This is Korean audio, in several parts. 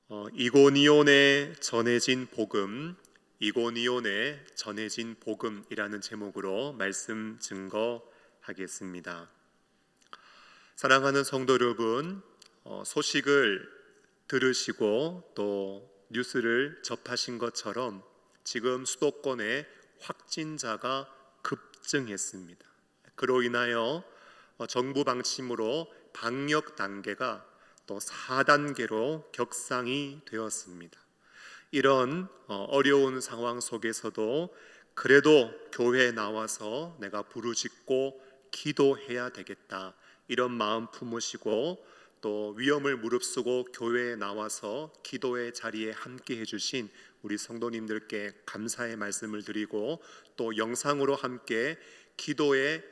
이고니온에 전해진 복음, 이고니온에 전해진 복음이라는 제목으로 말씀 증거하겠습니다. 사랑하는 성도 여러분, 소식을 들으시고 또 뉴스를 접하신 것처럼 지금 수도권에 확진자가 급증했습니다. 그로 인하여 정부 방침으로 방역 단계가 또 4단계로 격상이 되었습니다. 이런 어려운 상황 속에서도 그래도 교회에 나와서 내가 부르짖고 기도해야 되겠다, 이런 마음 품으시고 또 위험을 무릅쓰고 교회에 나와서 기도의 자리에 함께 해주신 우리 성도님들께 감사의 말씀을 드리고, 또 영상으로 함께 기도에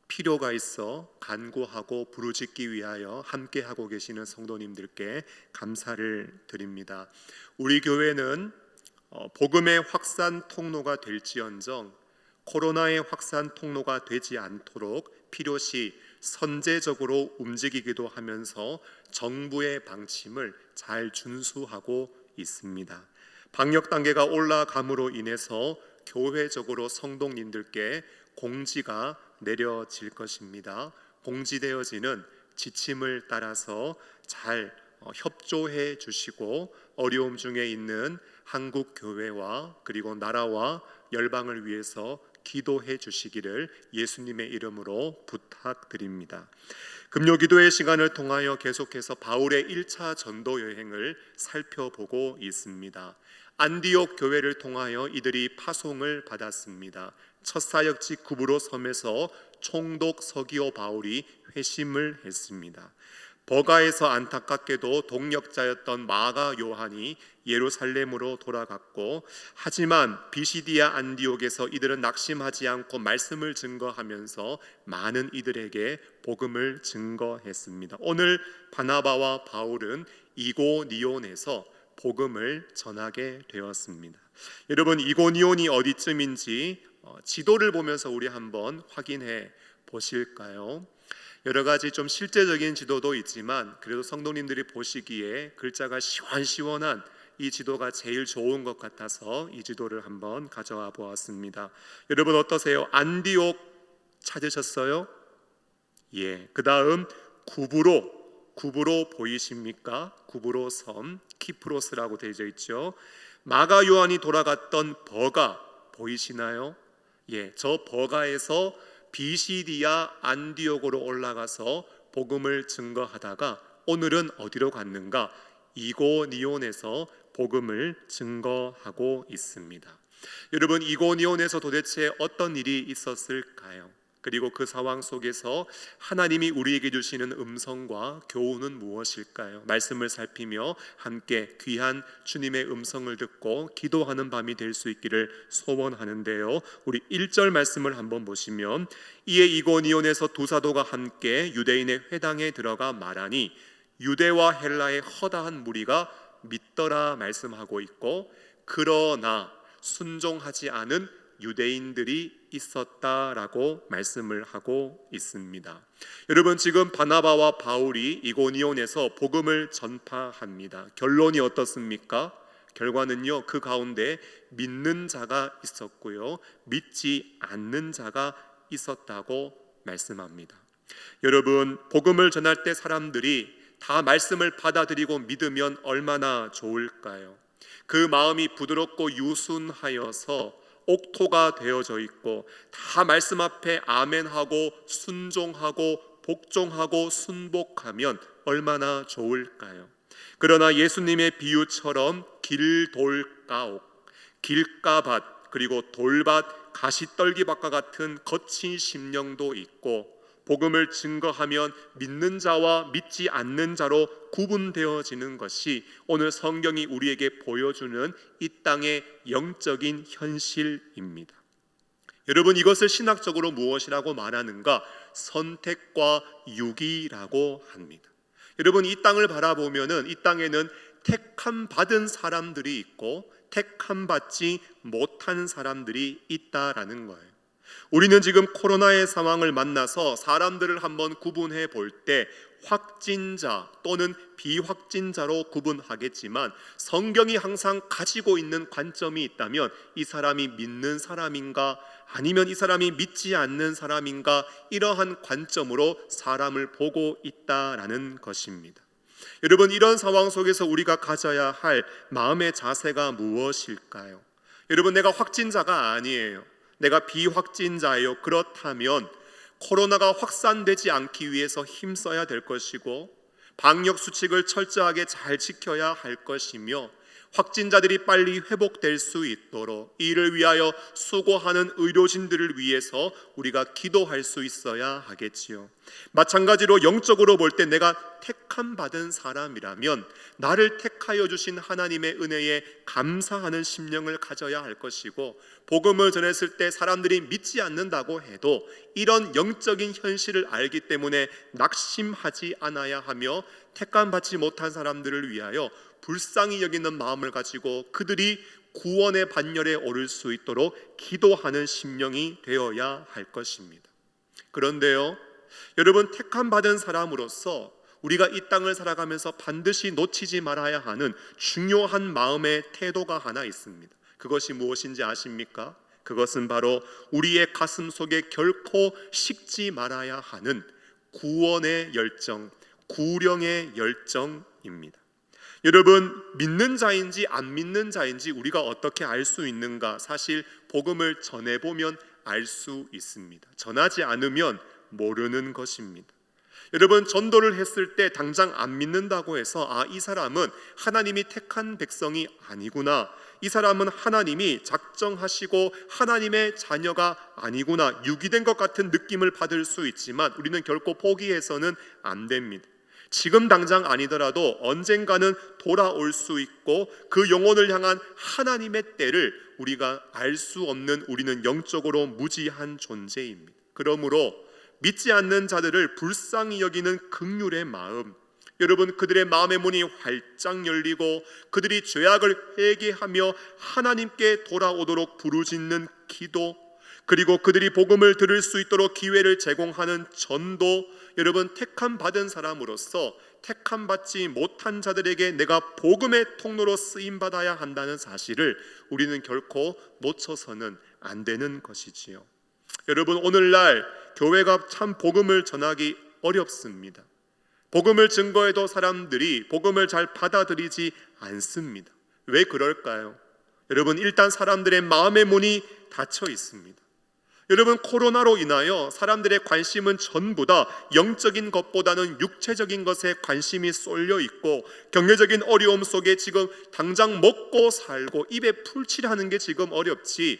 필요가 있어 간구하고 부르짖기 위하여 함께하고 계시는 성도님들께 감사를 드립니다. 우리 교회는 복음의 확산 통로가 될지언정 코로나의 확산 통로가 되지 않도록 필요시 선제적으로 움직이기도 하면서 정부의 방침을 잘 준수하고 있습니다. 방역 단계가 올라감으로 인해서 교회적으로 성도님들께 공지가 내려질 것입니다. 공지되어지는 지침을 따라서 잘 협조해 주시고 어려움 중에 있는 한국 교회와 그리고 나라와 열방을 위해서 기도해 주시기를 예수님의 이름으로 부탁드립니다. 금요 기도의 시간을 통하여 계속해서 바울의 1차 전도 여행을 살펴보고 있습니다. 안디옥 교회를 통하여 이들이 파송을 받았습니다. 첫 사역지 구브로 섬에서 총독 서기오 바울이 회심을 했습니다. 버가에서 안타깝게도 동역자였던 마가 요한이 예루살렘으로 돌아갔고, 하지만 비시디아 안디옥에서 이들은 낙심하지 않고 말씀을 증거하면서 많은 이들에게 복음을 증거했습니다. 오늘 바나바와 바울은 이고니온에서 복음을 전하게 되었습니다. 여러분, 이고니온이 어디쯤인지 지도를 보면서 우리 한번 확인해 보실까요? 여러 가지 좀 실제적인 지도도 있지만 그래도 성도님들이 보시기에 글자가 시원시원한 이 지도가 제일 좋은 것 같아서 이 지도를 한번 가져와 보았습니다. 여러분 어떠세요? 안디옥 찾으셨어요? 예. 그 다음 구브로 보이십니까? 구브로 섬, 키프로스라고 되어 있죠. 마가 요한이 돌아갔던 버가 보이시나요? 예, 저 버가에서 비시디아 안디옥으로 올라가서 복음을 증거하다가 오늘은 어디로 갔는가? 이고니온에서 복음을 증거하고 있습니다. 여러분, 이고니온에서 도대체 어떤 일이 있었을까요? 그리고 그 상황 속에서 하나님이 우리에게 주시는 음성과 교훈은 무엇일까요? 말씀을 살피며 함께 귀한 주님의 음성을 듣고 기도하는 밤이 될 수 있기를 소원하는데요. 우리 1절 말씀을 한번 보시면, 이에 이고니온에서 두 사도가 함께 유대인의 회당에 들어가 말하니 유대와 헬라의 허다한 무리가 믿더라 말씀하고 있고, 그러나 순종하지 않은 유대인들이 있었다라고 말씀을 하고 있습니다. 여러분, 지금 바나바와 바울이 이고니온에서 복음을 전파합니다. 결론이 어떻습니까? 결과는요, 그 가운데 믿는 자가 있었고요, 믿지 않는 자가 있었다고 말씀합니다. 여러분, 복음을 전할 때 사람들이 다 말씀을 받아들이고 믿으면 얼마나 좋을까요? 그 마음이 부드럽고 유순하여서 옥토가 되어져 있고 다 말씀 앞에 아멘하고 순종하고 복종하고 순복하면 얼마나 좋을까요? 그러나 예수님의 비유처럼 길돌가옥, 길가밭, 그리고 돌밭, 가시떨기밭과 같은 거친 심령도 있고, 복음을 증거하면 믿는 자와 믿지 않는 자로 구분되어지는 것이 오늘 성경이 우리에게 보여주는 이 땅의 영적인 현실입니다. 여러분, 이것을 신학적으로 무엇이라고 말하는가? 선택과 유기라고 합니다. 여러분, 이 땅을 바라보면은 이 땅에는 택함 받은 사람들이 있고 택함 받지 못한 사람들이 있다라는 거예요. 우리는 지금 코로나의 상황을 만나서 사람들을 한번 구분해 볼 때 확진자 또는 비확진자로 구분하겠지만 성경이 항상 가지고 있는 관점이 있다면 이 사람이 믿는 사람인가 아니면 이 사람이 믿지 않는 사람인가 이러한 관점으로 사람을 보고 있다라는 것입니다. 여러분, 이런 상황 속에서 우리가 가져야 할 마음의 자세가 무엇일까요? 여러분, 내가 확진자가 아니에요. 내가 비확진자예요. 그렇다면 코로나가 확산되지 않기 위해서 힘써야 될 것이고 방역 수칙을 철저하게 잘 지켜야 할 것이며 확진자들이 빨리 회복될 수 있도록 이를 위하여 수고하는 의료진들을 위해서 우리가 기도할 수 있어야 하겠지요. 마찬가지로 영적으로 볼 때 내가 택함 받은 사람이라면 나를 택하여 주신 하나님의 은혜에 감사하는 심령을 가져야 할 것이고 복음을 전했을 때 사람들이 믿지 않는다고 해도 이런 영적인 현실을 알기 때문에 낙심하지 않아야 하며 택감 받지 못한 사람들을 위하여 불쌍히 여기는 마음을 가지고 그들이 구원의 반열에 오를 수 있도록 기도하는 심령이 되어야 할 것입니다. 그런데요, 여러분, 택함 받은 사람으로서 우리가 이 땅을 살아가면서 반드시 놓치지 말아야 하는 중요한 마음의 태도가 하나 있습니다. 그것이 무엇인지 아십니까? 그것은 바로 우리의 가슴 속에 결코 식지 말아야 하는 구원의 열정, 구령의 열정입니다. 여러분, 믿는 자인지 안 믿는 자인지 우리가 어떻게 알 수 있는가? 사실 복음을 전해보면 알 수 있습니다. 전하지 않으면 모르는 것입니다. 여러분, 전도를 했을 때 당장 안 믿는다고 해서 이 사람은 하나님이 택한 백성이 아니구나, 이 사람은 하나님이 작정하시고 하나님의 자녀가 아니구나, 유기된 것 같은 느낌을 받을 수 있지만 우리는 결코 포기해서는 안 됩니다. 지금 당장 아니더라도 언젠가는 돌아올 수 있고 그 영혼을 향한 하나님의 때를 우리가 알 수 없는 우리는 영적으로 무지한 존재입니다. 그러므로 믿지 않는 자들을 불쌍히 여기는 긍휼의 마음, 여러분, 그들의 마음의 문이 활짝 열리고 그들이 죄악을 회개하며 하나님께 돌아오도록 부르짖는 기도, 그리고 그들이 복음을 들을 수 있도록 기회를 제공하는 전도, 여러분, 택함 받은 사람으로서 택함 받지 못한 자들에게 내가 복음의 통로로 쓰임 받아야 한다는 사실을 우리는 결코 놓쳐서는 안 되는 것이지요. 여러분, 오늘날 교회가 참 복음을 전하기 어렵습니다. 복음을 증거해도 사람들이 복음을 잘 받아들이지 않습니다. 왜 그럴까요? 여러분, 일단 사람들의 마음의 문이 닫혀 있습니다. 여러분, 코로나로 인하여 사람들의 관심은 전부 다 영적인 것보다는 육체적인 것에 관심이 쏠려 있고 경제적인 어려움 속에 지금 당장 먹고 살고 입에 풀칠하는 게 지금 어렵지,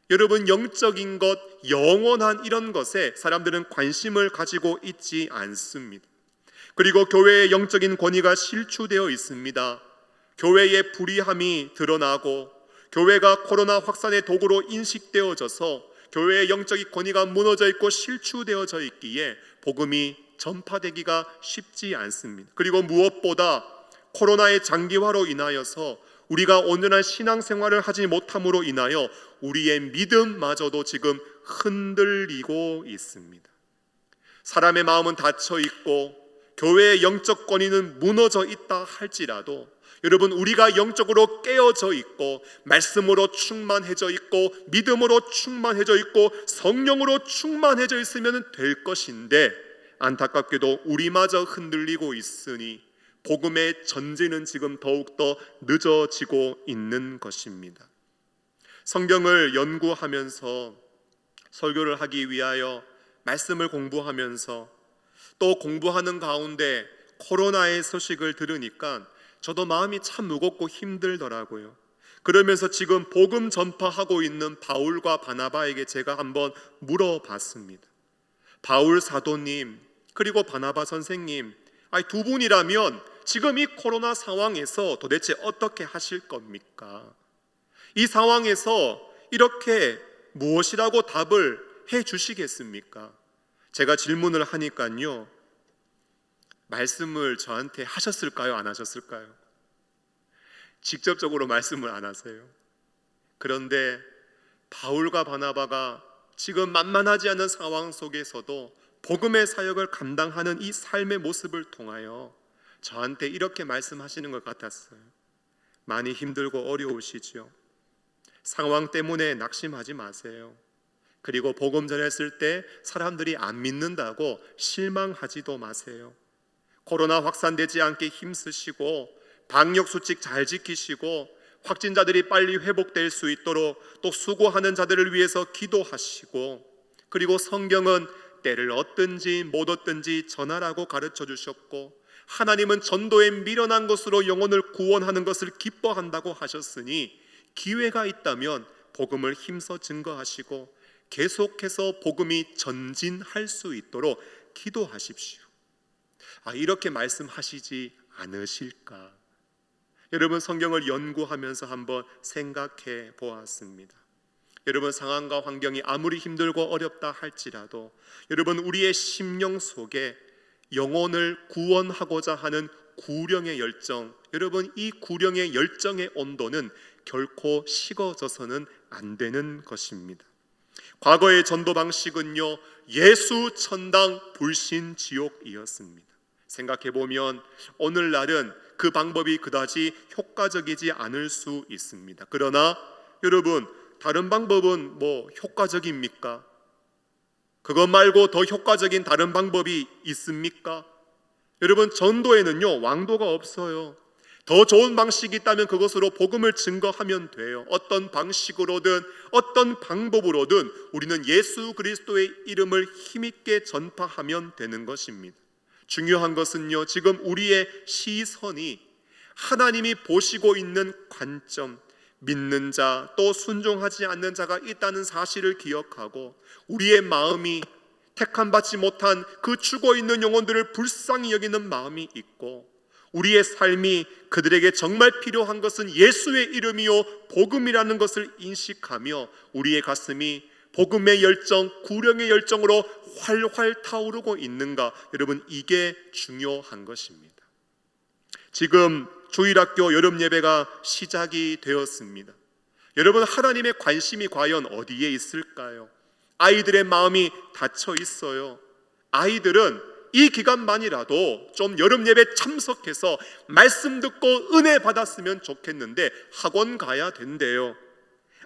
여러분, 영적인 것, 영원한 이런 것에 사람들은 관심을 가지고 있지 않습니다. 그리고 교회의 영적인 권위가 실추되어 있습니다. 교회의 불의함이 드러나고 교회가 코로나 확산의 도구로 인식되어져서 교회의 영적인 권위가 무너져 있고 실추되어져 있기에 복음이 전파되기가 쉽지 않습니다. 그리고 무엇보다 코로나의 장기화로 인하여서 우리가 온전한 신앙생활을 하지 못함으로 인하여 우리의 믿음마저도 지금 흔들리고 있습니다. 사람의 마음은 닫혀 있고 교회의 영적 권위는 무너져 있다 할지라도 여러분, 우리가 영적으로 깨어져 있고 말씀으로 충만해져 있고 믿음으로 충만해져 있고 성령으로 충만해져 있으면 될 것인데 안타깝게도 우리마저 흔들리고 있으니 복음의 전진은 지금 더욱더 늦어지고 있는 것입니다. 성경을 연구하면서 설교를 하기 위하여 말씀을 공부하면서 또 공부하는 가운데 코로나의 소식을 들으니까 저도 마음이 참 무겁고 힘들더라고요. 그러면서 지금 복음 전파하고 있는 바울과 바나바에게 제가 한번 물어봤습니다. 바울 사도님, 그리고 바나바 선생님, 두 분이라면 지금 이 코로나 상황에서 도대체 어떻게 하실 겁니까? 이 상황에서 이렇게 무엇이라고 답을 해 주시겠습니까? 제가 질문을 하니까요, 말씀을 저한테 하셨을까요? 안 하셨을까요? 직접적으로 말씀을 안 하세요. 그런데 바울과 바나바가 지금 만만하지 않은 상황 속에서도 복음의 사역을 감당하는 이 삶의 모습을 통하여 저한테 이렇게 말씀하시는 것 같았어요. 많이 힘들고 어려우시죠? 상황 때문에 낙심하지 마세요. 그리고 복음 전했을 때 사람들이 안 믿는다고 실망하지도 마세요. 코로나 확산되지 않게 힘쓰시고 방역 수칙 잘 지키시고 확진자들이 빨리 회복될 수 있도록 또 수고하는 자들을 위해서 기도하시고, 그리고 성경은 때를 얻든지 못 얻든지 전하라고 가르쳐 주셨고, 하나님은 전도에 미련한 것으로 영혼을 구원하는 것을 기뻐한다고 하셨으니 기회가 있다면 복음을 힘써 증거하시고 계속해서 복음이 전진할 수 있도록 기도하십시오. 이렇게 말씀하시지 않으실까? 여러분, 성경을 연구하면서 한번 생각해 보았습니다. 여러분, 상황과 환경이 아무리 힘들고 어렵다 할지라도 여러분, 우리의 심령 속에 영혼을 구원하고자 하는 구령의 열정, 여러분, 이 구령의 열정의 온도는 결코 식어져서는 안 되는 것입니다. 과거의 전도 방식은요, 예수 천당 불신 지옥이었습니다. 생각해 보면 오늘날은 그 방법이 그다지 효과적이지 않을 수 있습니다. 그러나 여러분, 다른 방법은 효과적입니까? 그것 말고 더 효과적인 다른 방법이 있습니까? 여러분, 전도에는요 왕도가 없어요. 더 좋은 방식이 있다면 그것으로 복음을 증거하면 돼요. 어떤 방식으로든 어떤 방법으로든 우리는 예수 그리스도의 이름을 힘있게 전파하면 되는 것입니다. 중요한 것은요, 지금 우리의 시선이 하나님이 보시고 있는 관점, 믿는 자 또 순종하지 않는 자가 있다는 사실을 기억하고, 우리의 마음이 택함받지 못한 그 죽어있는 영혼들을 불쌍히 여기는 마음이 있고, 우리의 삶이 그들에게 정말 필요한 것은 예수의 이름이요 복음이라는 것을 인식하며 우리의 가슴이 복음의 열정, 구령의 열정으로 활활 타오르고 있는가, 여러분, 이게 중요한 것입니다. 지금 주일학교 여름 예배가 시작이 되었습니다. 여러분, 하나님의 관심이 과연 어디에 있을까요? 아이들의 마음이 닫혀 있어요. 아이들은 이 기간만이라도 좀 여름 예배 참석해서 말씀 듣고 은혜 받았으면 좋겠는데 학원 가야 된대요.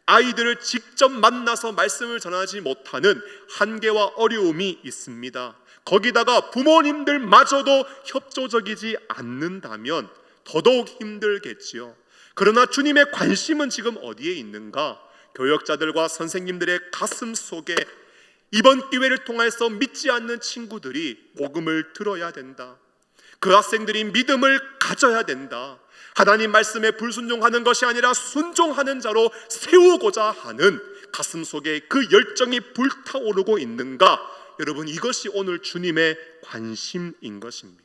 아이들을 직접 만나서 말씀을 전하지 못하는 한계와 어려움이 있습니다. 거기다가 부모님들마저도 협조적이지 않는다면 더더욱 힘들겠지요. 그러나 주님의 관심은 지금 어디에 있는가? 교역자들과 선생님들의 가슴 속에 이번 기회를 통해서 믿지 않는 친구들이 복음을 들어야 된다. 그 학생들이 믿음을 가져야 된다. 하나님 말씀에 불순종하는 것이 아니라 순종하는 자로 세우고자 하는 가슴 속에 그 열정이 불타오르고 있는가? 여러분, 이것이 오늘 주님의 관심인 것입니다.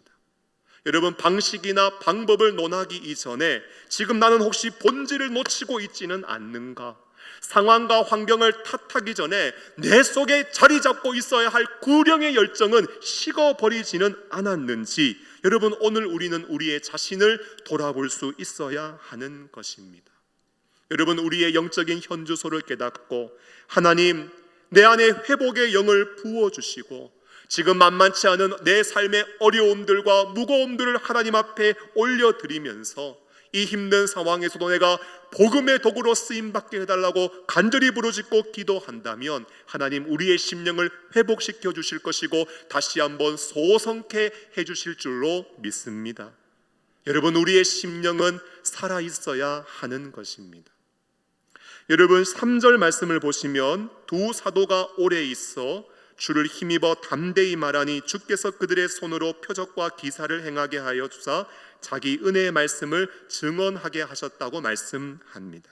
여러분, 방식이나 방법을 논하기 이전에 지금 나는 혹시 본질을 놓치고 있지는 않는가? 상황과 환경을 탓하기 전에 내 속에 자리 잡고 있어야 할 구령의 열정은 식어버리지는 않았는지, 여러분, 오늘 우리는 우리의 자신을 돌아볼 수 있어야 하는 것입니다. 여러분, 우리의 영적인 현주소를 깨닫고 하나님, 내 안에 회복의 영을 부어주시고 지금 만만치 않은 내 삶의 어려움들과 무거움들을 하나님 앞에 올려드리면서 이 힘든 상황에서도 내가 복음의 도구로 쓰임받게 해달라고 간절히 부르짖고 기도한다면 하나님, 우리의 심령을 회복시켜 주실 것이고 다시 한번 소성케 해주실 줄로 믿습니다. 여러분, 우리의 심령은 살아있어야 하는 것입니다. 여러분, 3절 말씀을 보시면 두 사도가 오래 있어 주를 힘입어 담대히 말하니 주께서 그들의 손으로 표적과 기사를 행하게 하여 주사 자기 은혜의 말씀을 증언하게 하셨다고 말씀합니다.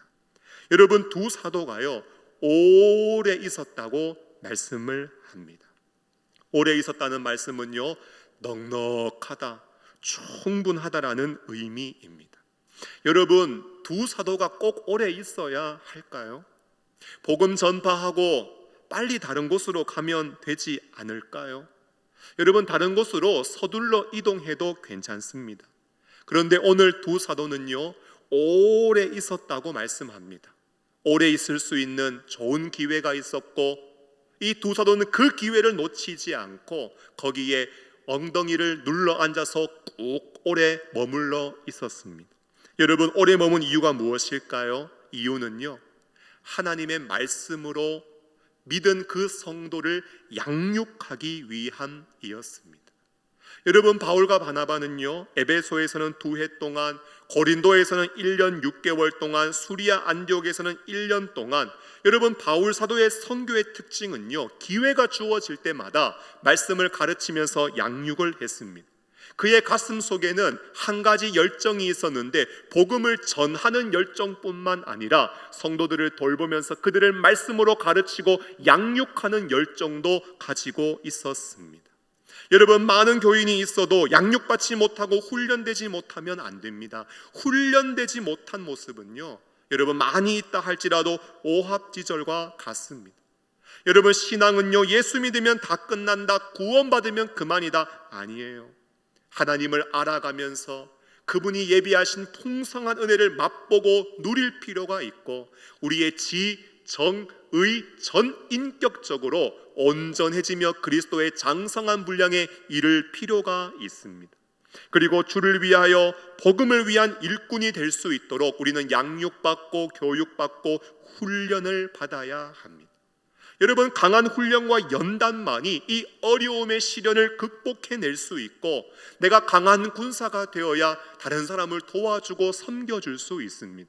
여러분, 두 사도가요 오래 있었다고 말씀을 합니다. 오래 있었다는 말씀은요 넉넉하다, 충분하다라는 의미입니다. 여러분, 두 사도가 꼭 오래 있어야 할까요? 복음 전파하고 빨리 다른 곳으로 가면 되지 않을까요? 여러분, 다른 곳으로 서둘러 이동해도 괜찮습니다. 그런데 오늘 두 사도는요 오래 있었다고 말씀합니다. 오래 있을 수 있는 좋은 기회가 있었고 이 두 사도는 그 기회를 놓치지 않고 거기에 엉덩이를 눌러 앉아서 꾹 오래 머물러 있었습니다. 여러분, 오래 머문 이유가 무엇일까요? 이유는요, 하나님의 말씀으로 믿은 그 성도를 양육하기 위함이었습니다. 여러분, 바울과 바나바는요, 에베소에서는 2해 동안, 고린도에서는 1년 6개월 동안, 수리아 안디옥에서는 1년 동안, 여러분, 바울 사도의 선교의 특징은요, 기회가 주어질 때마다 말씀을 가르치면서 양육을 했습니다. 그의 가슴 속에는 한 가지 열정이 있었는데, 복음을 전하는 열정뿐만 아니라 성도들을 돌보면서 그들을 말씀으로 가르치고 양육하는 열정도 가지고 있었습니다. 여러분, 많은 교인이 있어도 양육받지 못하고 훈련되지 못하면 안 됩니다. 훈련되지 못한 모습은요, 여러분, 많이 있다 할지라도 오합지졸과 같습니다. 여러분, 신앙은요, 예수 믿으면 다 끝난다, 구원받으면 그만이다, 아니에요. 하나님을 알아가면서 그분이 예비하신 풍성한 은혜를 맛보고 누릴 필요가 있고, 우리의 지, 정, 의 전 인격적으로 온전해지며 그리스도의 장성한 분량에 이를 필요가 있습니다. 그리고 주를 위하여 복음을 위한 일꾼이 될 수 있도록 우리는 양육받고 교육받고 훈련을 받아야 합니다. 여러분, 강한 훈련과 연단만이 이 어려움의 시련을 극복해낼 수 있고, 내가 강한 군사가 되어야 다른 사람을 도와주고 섬겨줄 수 있습니다.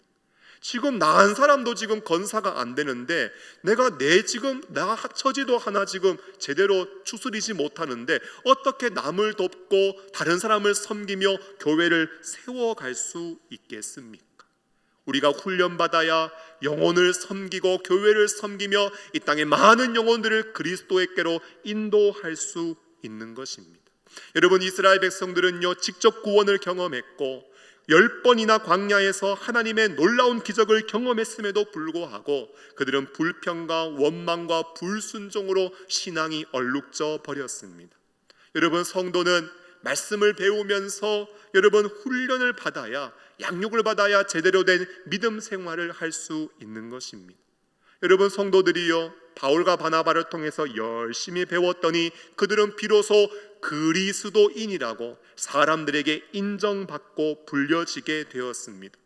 지금 나 한 사람도 지금 건사가 안 되는데, 내가 나 처지도 하나 지금 제대로 추스리지 못하는데 어떻게 남을 돕고 다른 사람을 섬기며 교회를 세워갈 수 있겠습니까? 우리가 훈련받아야 영혼을 섬기고 교회를 섬기며 이 땅의 많은 영혼들을 그리스도에게로 인도할 수 있는 것입니다. 여러분, 이스라엘 백성들은요, 직접 구원을 경험했고 10번이나 광야에서 하나님의 놀라운 기적을 경험했음에도 불구하고 그들은 불평과 원망과 불순종으로 신앙이 얼룩져 버렸습니다. 여러분, 성도는 말씀을 배우면서 여러분 훈련을 받아야, 양육을 받아야 제대로 된 믿음 생활을 할 수 있는 것입니다. 여러분, 성도들이요, 바울과 바나바를 통해서 열심히 배웠더니 그들은 비로소 그리스도인이라고 사람들에게 인정받고 불려지게 되었습니다.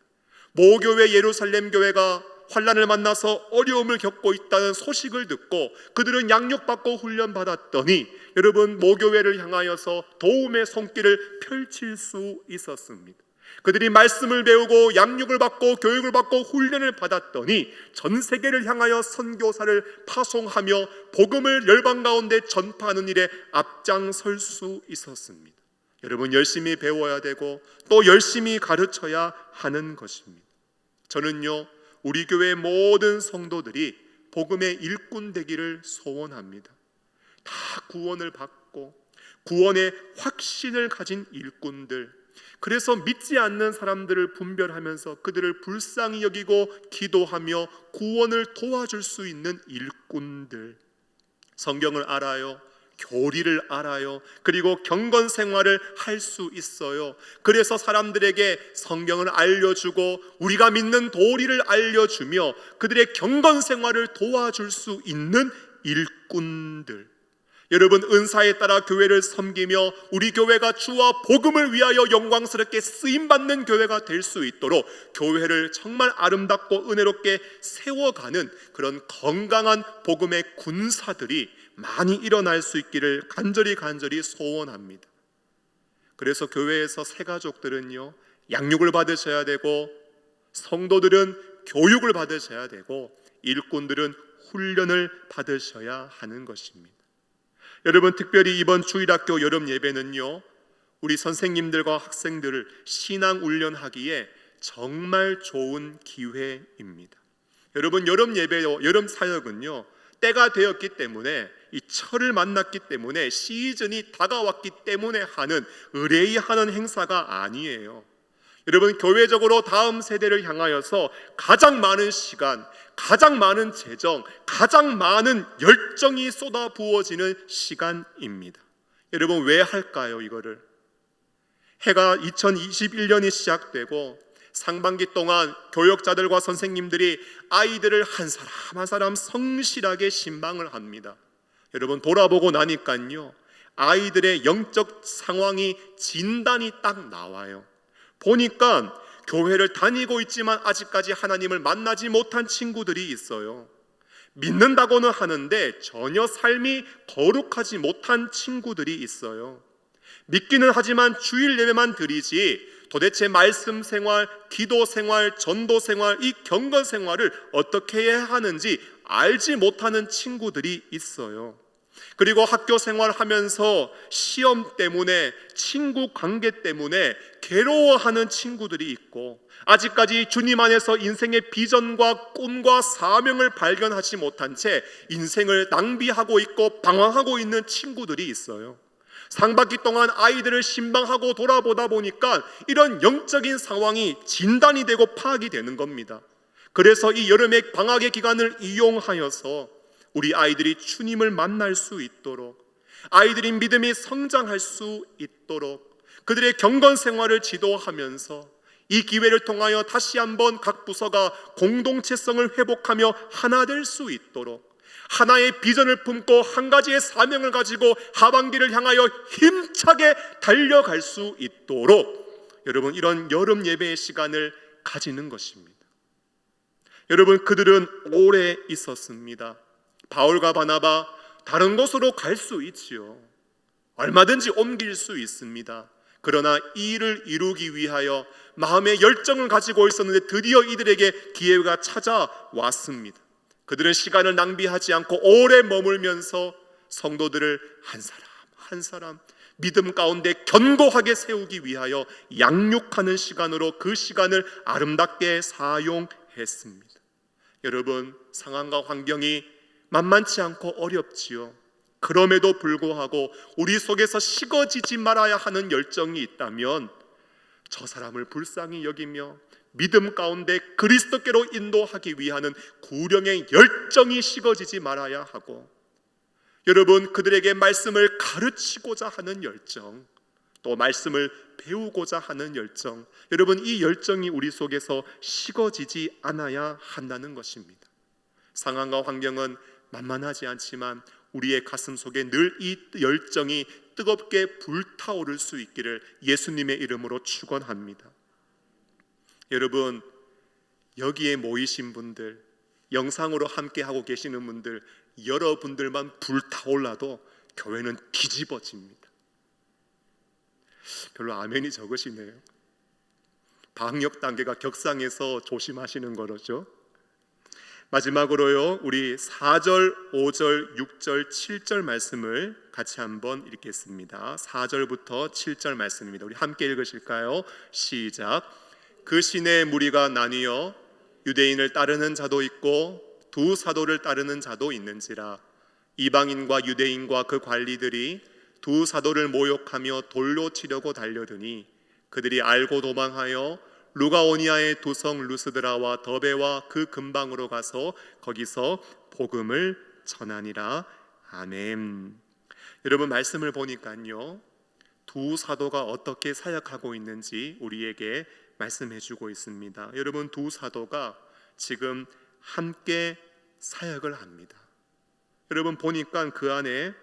모교회 예루살렘 교회가 환난을 만나서 어려움을 겪고 있다는 소식을 듣고 그들은 양육받고 훈련받았더니 여러분, 모교회를 향하여서 도움의 손길을 펼칠 수 있었습니다. 그들이 말씀을 배우고 양육을 받고 교육을 받고 훈련을 받았더니 전 세계를 향하여 선교사를 파송하며 복음을 열방 가운데 전파하는 일에 앞장설 수 있었습니다. 여러분, 열심히 배워야 되고 또 열심히 가르쳐야 하는 것입니다. 저는요, 우리 교회 모든 성도들이 복음의 일꾼 되기를 소원합니다. 다 구원을 받고 구원의 확신을 가진 일꾼들, 그래서 믿지 않는 사람들을 분별하면서 그들을 불쌍히 여기고 기도하며 구원을 도와줄 수 있는 일꾼들, 성경을 알아요, 교리를 알아요, 그리고 경건 생활을 할 수 있어요. 그래서 사람들에게 성경을 알려주고 우리가 믿는 도리를 알려주며 그들의 경건 생활을 도와줄 수 있는 일꾼들, 여러분, 은사에 따라 교회를 섬기며 우리 교회가 주와 복음을 위하여 영광스럽게 쓰임받는 교회가 될 수 있도록 교회를 정말 아름답고 은혜롭게 세워가는 그런 건강한 복음의 군사들이 많이 일어날 수 있기를 간절히 소원합니다. 그래서 교회에서 새가족들은요, 양육을 받으셔야 되고 성도들은 교육을 받으셔야 되고 일꾼들은 훈련을 받으셔야 하는 것입니다. 여러분, 특별히 이번 주일학교 여름 예배는요, 우리 선생님들과 학생들을 신앙 훈련하기에 정말 좋은 기회입니다. 여러분, 여름 예배요, 여름 사역은요, 때가 되었기 때문에, 이 철을 만났기 때문에, 시즌이 다가왔기 때문에 하는 의뢰하는 행사가 아니에요. 여러분, 교회적으로 다음 세대를 향하여서 가장 많은 시간, 가장 많은 재정, 가장 많은 열정이 쏟아 부어지는 시간입니다. 여러분, 왜 할까요? 이거를 해가 2021년이 시작되고 상반기 동안 교역자들과 선생님들이 아이들을 한 사람 한 사람 성실하게 신방을 합니다. 여러분 돌아보고 나니까요, 아이들의 영적 상황이 진단이 딱 나와요. 보니까 교회를 다니고 있지만 아직까지 하나님을 만나지 못한 친구들이 있어요. 믿는다고는 하는데 전혀 삶이 거룩하지 못한 친구들이 있어요. 믿기는 하지만 주일 예배만 드리지 도대체 말씀 생활, 기도 생활, 전도 생활, 이 경건 생활을 어떻게 해야 하는지 알지 못하는 친구들이 있어요. 그리고 학교 생활하면서 시험 때문에, 친구 관계 때문에 괴로워하는 친구들이 있고, 아직까지 주님 안에서 인생의 비전과 꿈과 사명을 발견하지 못한 채 인생을 낭비하고 있고 방황하고 있는 친구들이 있어요. 상반기 동안 아이들을 신방하고 돌아보다 보니까 이런 영적인 상황이 진단이 되고 파악이 되는 겁니다. 그래서 이 여름의 방학의 기간을 이용하여서 우리 아이들이 주님을 만날 수 있도록, 아이들이 믿음이 성장할 수 있도록 그들의 경건 생활을 지도하면서 이 기회를 통하여 다시 한번 각 부서가 공동체성을 회복하며 하나 될 수 있도록, 하나의 비전을 품고 한 가지의 사명을 가지고 하반기를 향하여 힘차게 달려갈 수 있도록 여러분 이런 여름 예배의 시간을 가지는 것입니다. 여러분 그들은 오래 있었습니다. 바울과 바나바 다른 곳으로 갈 수 있지요. 얼마든지 옮길 수 있습니다. 그러나 이 일을 이루기 위하여 마음의 열정을 가지고 있었는데 드디어 이들에게 기회가 찾아왔습니다. 그들은 시간을 낭비하지 않고 오래 머물면서 성도들을 한 사람 한 사람 믿음 가운데 견고하게 세우기 위하여 양육하는 시간으로 그 시간을 아름답게 사용했습니다. 여러분 상황과 환경이 만만치 않고 어렵지요. 그럼에도 불구하고 우리 속에서 식어지지 말아야 하는 열정이 있다면 저 사람을 불쌍히 여기며 믿음 가운데 그리스도께로 인도하기 위하는 구령의 열정이 식어지지 말아야 하고, 여러분 그들에게 말씀을 가르치고자 하는 열정, 또 말씀을 배우고자 하는 열정, 여러분 이 열정이 우리 속에서 식어지지 않아야 한다는 것입니다. 상황과 환경은 만만하지 않지만 우리의 가슴 속에 늘 이 열정이 뜨겁게 불타오를 수 있기를 예수님의 이름으로 축원합니다. 여러분 여기에 모이신 분들, 영상으로 함께 하고 계시는 분들, 여러분들만 불타올라도 교회는 뒤집어집니다. 별로 아멘이 적으시네요. 방역 단계가 격상해서 조심하시는 거죠. 마지막으로요, 우리 4절, 5절, 6절, 7절 말씀을 같이 한번 읽겠습니다. 4절부터 7절 말씀입니다. 우리 함께 읽으실까요? 시작. 그 시내 무리가 나뉘어 유대인을 따르는 자도 있고 두 사도를 따르는 자도 있는지라. 이방인과 유대인과 그 관리들이 두 사도를 모욕하며 돌로 치려고 달려드니 그들이 알고 도망하여 루가오니아의 두 성 루스드라와 더베와 그 근방으로 가서 거기서 복음을 전하니라. 아멘. 여러분 말씀을 보니까요, 두 사도가 어떻게 사역하고 있는지 우리에게 말씀해주고 있습니다. 여러분 두 사도가 지금 함께 사역을 합니다. 여러분 보니까 그 안에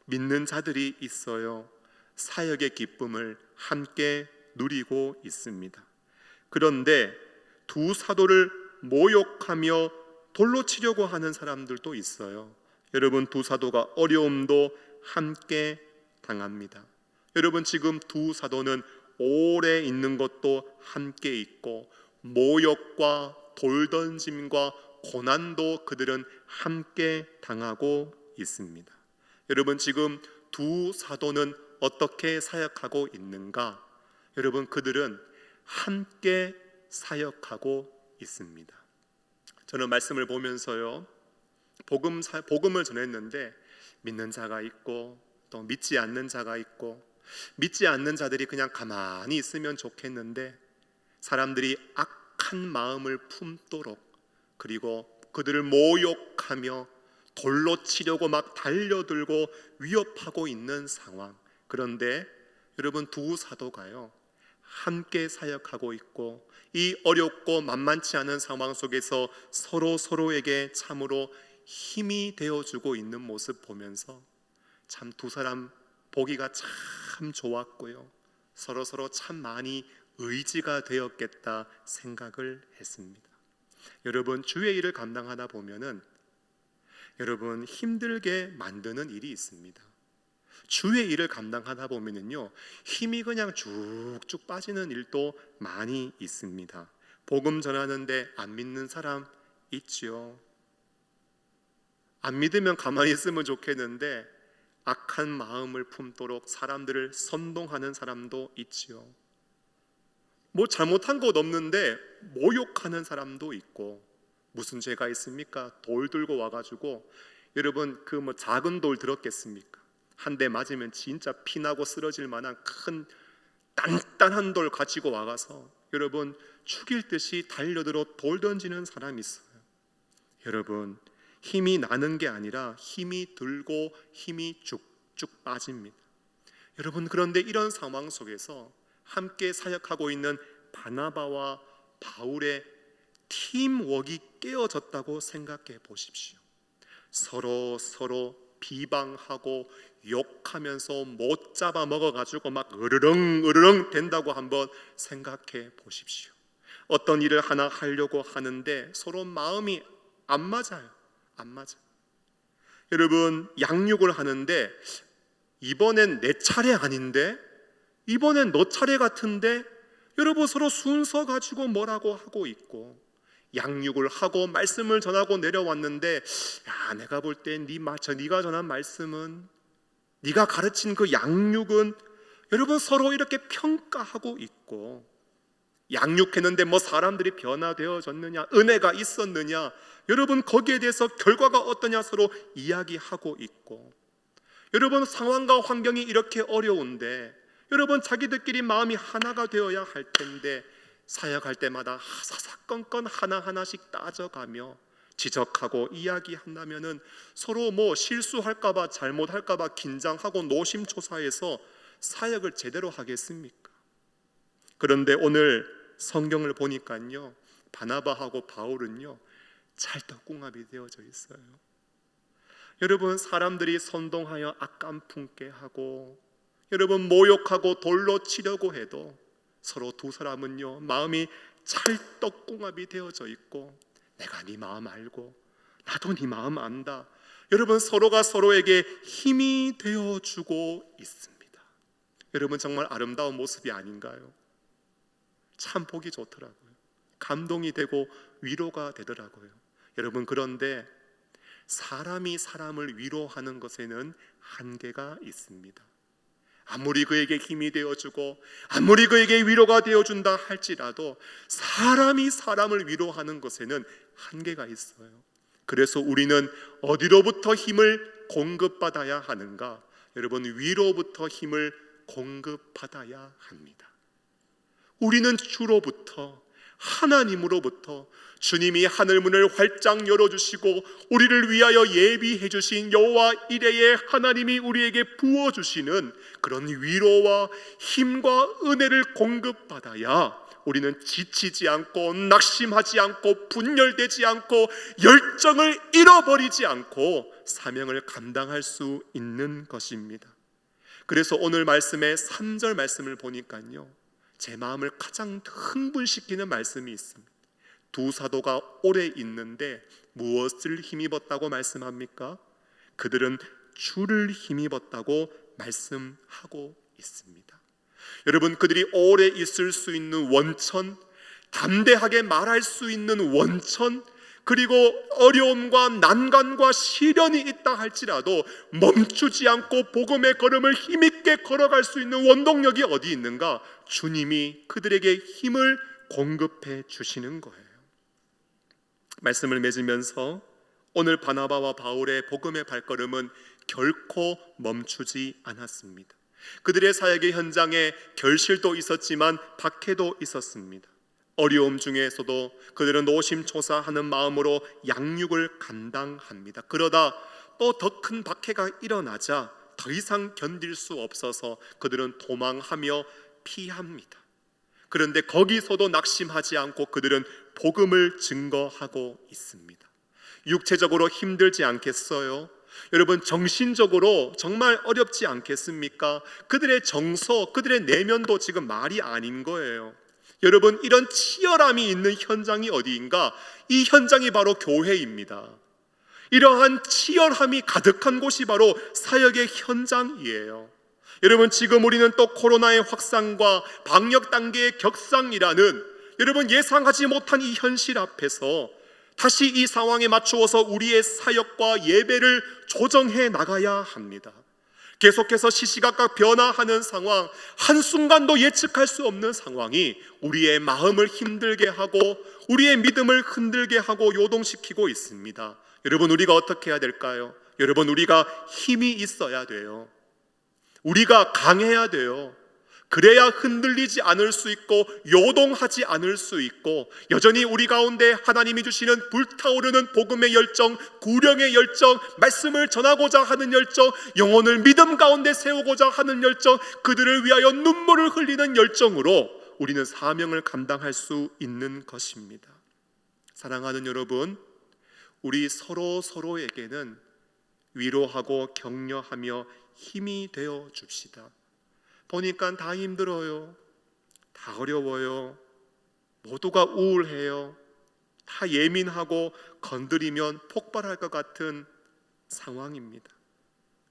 믿는 자들이 있어요. 사역의 기쁨을 함께 누리고 있습니다. 그런데 두 사도를 모욕하며 돌로 치려고 하는 사람들도 있어요. 여러분 두 사도가 어려움도 함께 당합니다. 여러분 지금 두 사도는 오래 있는 것도 함께 있고 모욕과 돌 던짐과 고난도 그들은 함께 당하고 있습니다. 여러분 지금 두 사도는 어떻게 사역하고 있는가? 여러분 그들은 함께 사역하고 있습니다. 저는 말씀을 보면서요, 복음을 전했는데 믿는 자가 있고 또 믿지 않는 자가 있고, 믿지 않는 자들이 그냥 가만히 있으면 좋겠는데 사람들이 악한 마음을 품도록, 그리고 그들을 모욕하며 돌로 치려고 막 달려들고 위협하고 있는 상황. 그런데 여러분 두 사도가요 함께 사역하고 있고 이 어렵고 만만치 않은 상황 속에서 서로에게 참으로 힘이 되어주고 있는 모습 보면서 참 두 사람 보기가 참 좋았고요, 서로 참 많이 의지가 되었겠다 생각을 했습니다. 여러분, 주의 일을 감당하다 보면은 여러분 힘들게 만드는 일이 있습니다. 주의 일을 감당하다 보면은요, 힘이 그냥 쭉쭉 빠지는 일도 많이 있습니다. 복음 전하는데 안 믿는 사람 있죠. 안 믿으면 가만히 있으면 좋겠는데 악한 마음을 품도록 사람들을 선동하는 사람도 있지요. 뭐 잘못한 것 없는데 모욕하는 사람도 있고, 무슨 죄가 있습니까? 돌 들고 와가지고, 여러분 그 뭐 작은 돌 들었겠습니까? 한 대 맞으면 진짜 피나고 쓰러질 만한 큰 단단한 돌 가지고 와가서 여러분 죽일 듯이 달려들어 돌 던지는 사람이 있어요. 여러분, 힘이 나는 게 아니라 힘이 들고 힘이 쭉쭉 빠집니다. 여러분, 그런데 이런 상황 속에서 함께 사역하고 있는 바나바와 바울의 팀워크가 깨어졌다고 생각해 보십시오. 서로 비방하고 욕하면서 못 잡아먹어가지고 막 으르렁 된다고 한번 생각해 보십시오. 어떤 일을 하나 하려고 하는데 서로 마음이 안 맞아요. 여러분, 양육을 하는데 이번엔 내 차례 아닌데, 이번엔 너 차례 같은데, 여러분 서로 순서 가지고 뭐라고 하고 있고, 양육을 하고 말씀을 전하고 내려왔는데, 야, 내가 볼 땐 네가 전한 말씀은, 네가 가르친 그 양육은, 여러분 서로 이렇게 평가하고 있고, 양육했는데 뭐 사람들이 변화되어졌느냐, 은혜가 있었느냐, 여러분 거기에 대해서 결과가 어떠냐 서로 이야기하고 있고, 여러분 상황과 환경이 이렇게 어려운데 여러분 자기들끼리 마음이 하나가 되어야 할 텐데, 사역할 때마다 사사건건 하나하나씩 따져가며 지적하고 이야기한다면은 서로 뭐 실수할까봐 잘못할까봐 긴장하고 노심초사해서 사역을 제대로 하겠습니까? 그런데 오늘 성경을 보니까요, 바나바하고 바울은요 찰떡궁합이 되어져 있어요. 여러분, 사람들이 선동하여 악감 품게 하고 여러분 모욕하고 돌로 치려고 해도 서로 두 사람은요 마음이 찰떡궁합이 되어져 있고, 내가 네 마음 알고 나도 네 마음 안다. 여러분 서로가 서로에게 힘이 되어주고 있습니다. 여러분 정말 아름다운 모습이 아닌가요? 참 보기 좋더라고요. 감동이 되고 위로가 되더라고요. 여러분, 그런데 사람이 사람을 위로하는 것에는 한계가 있습니다. 아무리 그에게 힘이 되어주고 아무리 그에게 위로가 되어준다 할지라도 사람이 사람을 위로하는 것에는 한계가 있어요. 그래서 우리는 어디로부터 힘을 공급받아야 하는가? 여러분, 위로부터 힘을 공급받아야 합니다. 우리는 주로부터, 하나님으로부터, 주님이 하늘 문을 활짝 열어주시고 우리를 위하여 예비해 주신 여호와 이레의 하나님이 우리에게 부어주시는 그런 위로와 힘과 은혜를 공급받아야 우리는 지치지 않고 낙심하지 않고 분열되지 않고 열정을 잃어버리지 않고 사명을 감당할 수 있는 것입니다. 그래서 오늘 말씀의 3절 말씀을 보니까요, 제 마음을 가장 흥분시키는 말씀이 있습니다. 두 사도가 오래 있는데 무엇을 힘입었다고 말씀합니까? 그들은 주를 힘입었다고 말씀하고 있습니다. 여러분, 그들이 오래 있을 수 있는 원천, 담대하게 말할 수 있는 원천, 그리고 어려움과 난관과 시련이 있다 할지라도 멈추지 않고 복음의 걸음을 힘있게 걸어갈 수 있는 원동력이 어디 있는가? 주님이 그들에게 힘을 공급해 주시는 거예요. 말씀을 맺으면서 오늘 바나바와 바울의 복음의 발걸음은 결코 멈추지 않았습니다. 그들의 사역의 현장에 결실도 있었지만 박해도 있었습니다. 어려움 중에서도 그들은 노심초사하는 마음으로 양육을 감당합니다. 그러다 또 더 큰 박해가 일어나자 더 이상 견딜 수 없어서 그들은 도망하며 피합니다. 그런데 거기서도 낙심하지 않고 그들은 복음을 증거하고 있습니다. 육체적으로 힘들지 않겠어요? 여러분, 정신적으로 정말 어렵지 않겠습니까? 그들의 정서, 그들의 내면도 지금 말이 아닌 거예요. 여러분, 이런 치열함이 있는 현장이 어디인가? 이 현장이 바로 교회입니다. 이러한 치열함이 가득한 곳이 바로 사역의 현장이에요. 여러분, 지금 우리는 또 코로나의 확산과 방역 단계의 격상이라는, 여러분, 예상하지 못한 이 현실 앞에서 다시 이 상황에 맞추어서 우리의 사역과 예배를 조정해 나가야 합니다. 계속해서 시시각각 변화하는 상황, 한순간도 예측할 수 없는 상황이 우리의 마음을 힘들게 하고 우리의 믿음을 흔들게 하고 요동시키고 있습니다. 여러분, 우리가 어떻게 해야 될까요? 여러분, 우리가 힘이 있어야 돼요. 우리가 강해야 돼요. 그래야 흔들리지 않을 수 있고 요동하지 않을 수 있고, 여전히 우리 가운데 하나님이 주시는 불타오르는 복음의 열정, 구령의 열정, 말씀을 전하고자 하는 열정, 영혼을 믿음 가운데 세우고자 하는 열정, 그들을 위하여 눈물을 흘리는 열정으로 우리는 사명을 감당할 수 있는 것입니다. 사랑하는 여러분, 우리 서로에게는 위로하고 격려하며 힘이 되어 줍시다. 보니까 다 힘들어요. 다 어려워요. 모두가 우울해요. 다 예민하고 건드리면 폭발할 것 같은 상황입니다.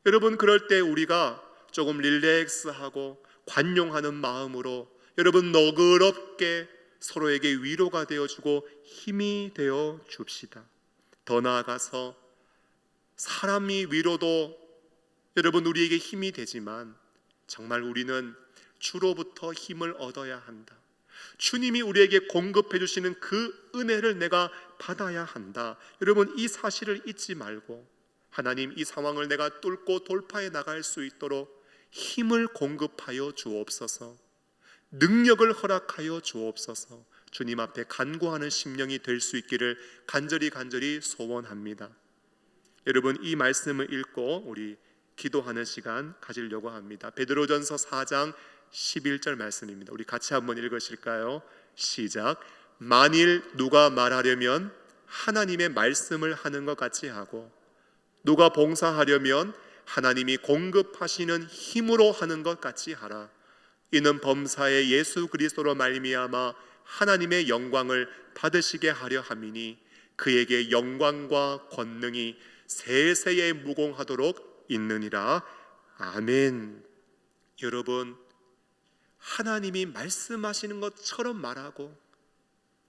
여러분, 그럴 때 우리가 조금 릴렉스하고 관용하는 마음으로 여러분 너그럽게 서로에게 위로가 되어주고 힘이 되어 줍시다. 더 나아가서 사람이 위로도 여러분 우리에게 힘이 되지만 정말 우리는 주로부터 힘을 얻어야 한다. 주님이 우리에게 공급해 주시는 그 은혜를 내가 받아야 한다. 여러분, 이 사실을 잊지 말고 하나님, 이 상황을 내가 뚫고 돌파해 나갈 수 있도록 힘을 공급하여 주옵소서, 능력을 허락하여 주옵소서, 주님 앞에 간구하는 심령이 될 수 있기를 간절히 소원합니다. 여러분, 이 말씀을 읽고 우리 기도하는 시간 가지려고 합니다. 베드로전서 4장 11절 말씀입니다. 우리 같이 한번 읽으실까요? 시작. 만일 누가 말하려면 하나님의 말씀을 하는 것 같이 하고, 누가 봉사하려면 하나님이 공급하시는 힘으로 하는 것 같이 하라. 이는 범사의 예수 그리스도로 말미암아 하나님의 영광을 받으시게 하려 함이니 그에게 영광과 권능이 세세에 무궁하도록 있느니라. 아멘. 여러분, 하나님이 말씀하시는 것처럼 말하고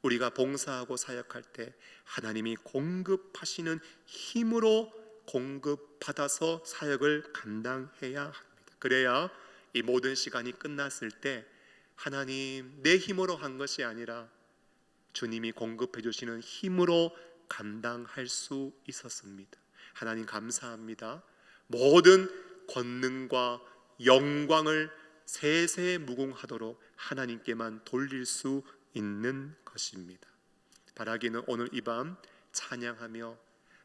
우리가 봉사하고 사역할 때 하나님이 공급하시는 힘으로 공급받아서 사역을 감당해야 합니다. 그래야 이 모든 시간이 끝났을 때 하나님, 내 힘으로 한 것이 아니라 주님이 공급해 주시는 힘으로 감당할 수 있었습니다. 하나님 감사합니다. 모든 권능과 영광을 세세 무궁하도록 하나님께만 돌릴 수 있는 것입니다. 바라기는 오늘 이 밤 찬양하며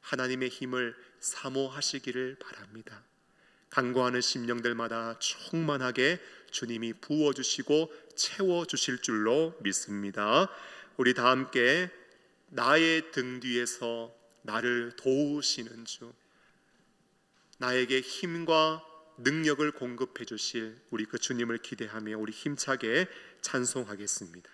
하나님의 힘을 사모하시기를 바랍니다. 간구하는 심령들마다 충만하게 주님이 부어주시고 채워주실 줄로 믿습니다. 우리 다 함께 나의 등 뒤에서 나를 도우시는 주, 나에게 힘과 능력을 공급해 주실 우리 그 주님을 기대하며 우리 힘차게 찬송하겠습니다.